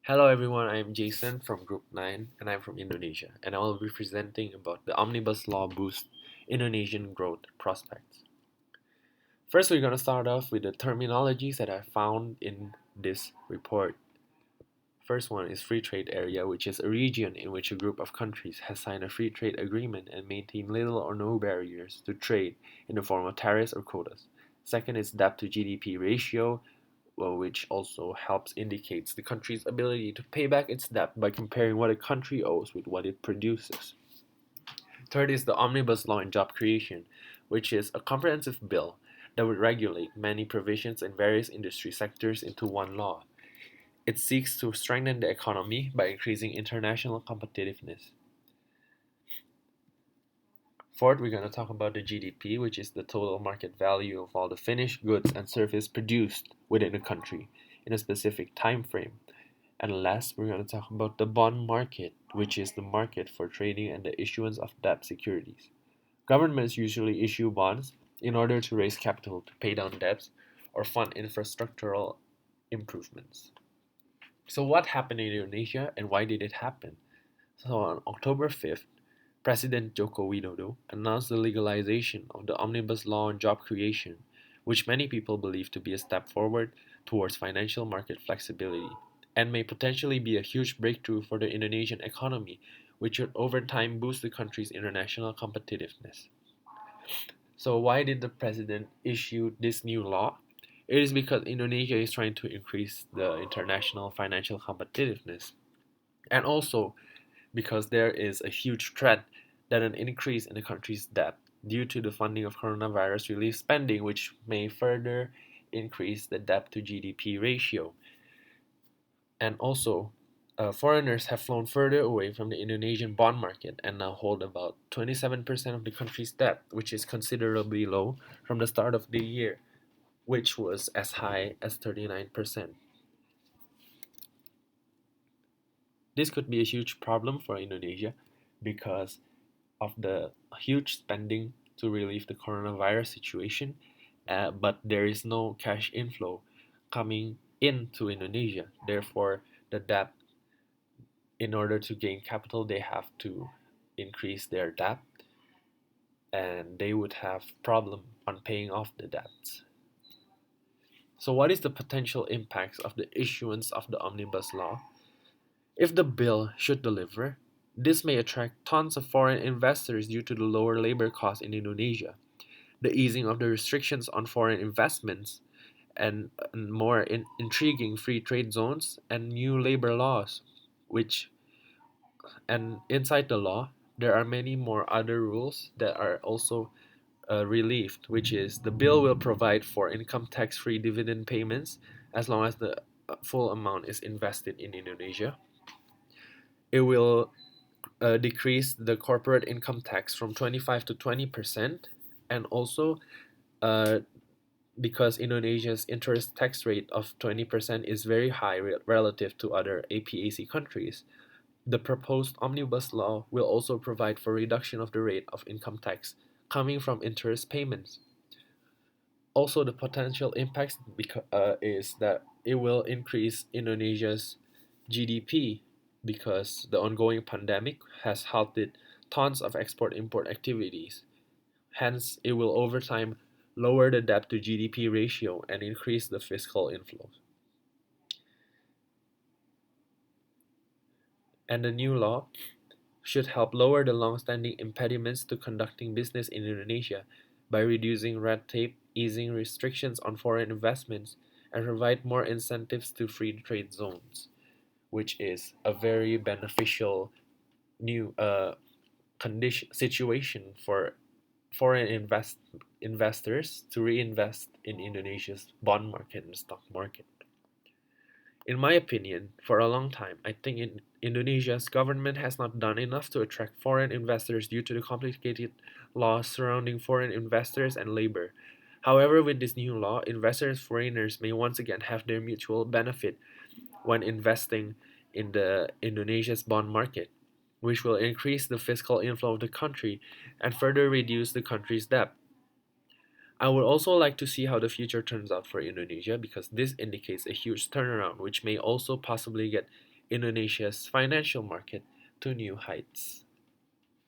Hello everyone, I'm Jason from Group 9 and I'm from Indonesia and I will be presenting about the Omnibus Law boost Indonesian growth prospects. First, we're going to start off with the terminologies that I found in this report. First one is free trade area, which is a region in which a group of countries has signed a free trade agreement and maintain little or no barriers to trade in the form of tariffs or quotas. Second is debt to GDP ratio, which also helps indicates the country's ability to pay back its debt by comparing what a country owes with what it produces. Third is the Omnibus Law on Job Creation, which is a comprehensive bill that would regulate many provisions in various industry sectors into one law. It seeks to strengthen the economy by increasing international competitiveness. Fourth, we're going to talk about the GDP, which is the total market value of all the finished goods and services produced within a country in a specific time frame. And last, we're going to talk about the bond market, which is the market for trading and the issuance of debt securities. Governments usually issue bonds in order to raise capital to pay down debts or fund infrastructural improvements. So, what happened in Indonesia and why did it happen? So, on October 5th, President Joko Widodo announced the legalization of the Omnibus Law on Job Creation, which many people believe to be a step forward towards financial market flexibility and may potentially be a huge breakthrough for the Indonesian economy, which would over time boost the country's international competitiveness. So, why did the president issue this new law? It is because Indonesia is trying to increase the international financial competitiveness, and also because there is a huge threat that an increase in the country's debt due to the funding of coronavirus relief spending, which may further increase the debt to GDP ratio. And also, foreigners have flown further away from the Indonesian bond market and now hold about 27% of the country's debt, which is considerably low from the start of the year, which was as high as 39%. This could be a huge problem for Indonesia because of the huge spending to relieve the coronavirus situation, but there is no cash inflow coming into Indonesia. Therefore, the debt, in order to gain capital, they have to increase their debt, and they would have problem on paying off the debts. So, what is the potential impacts of the issuance of the omnibus law? If the bill should deliver, this may attract tons of foreign investors due to the lower labor costs in Indonesia, the easing of the restrictions on foreign investments, and more intriguing free trade zones and new labor laws, which and inside the law there are many more other rules that are also relieved, which is the bill will provide for income tax free dividend payments as long as the full amount is invested in Indonesia. It will decrease the corporate income tax from 25 to 20%, and also uh, because Indonesia's interest tax rate of 20% is very high relative to other APAC countries. The proposed omnibus law will also provide for reduction of the rate of income tax coming from interest payments. Also, the potential impacts is that it will increase Indonesia's GDP because the ongoing pandemic has halted tons of export import activities. Hence, it will over time lower the debt to GDP ratio and increase the fiscal inflows. And the new law should help lower the long-standing impediments to conducting business in Indonesia by reducing red tape, easing restrictions on foreign investments, and provide more incentives to free trade zones, which is a very beneficial new condition situation for foreign investors to reinvest in Indonesia's bond market and stock market. In my opinion, for a long time, I think Indonesia's government has not done enough to attract foreign investors due to the complicated laws surrounding foreign investors and labor. However, with this new law, investors foreigners may once again have their mutual benefit when investing in the Indonesia's bond market, which will increase the fiscal inflow of the country and further reduce the country's debt. I would also like to see how the future turns out for Indonesia because this indicates a huge turnaround which may also possibly get Indonesia's financial market to new heights.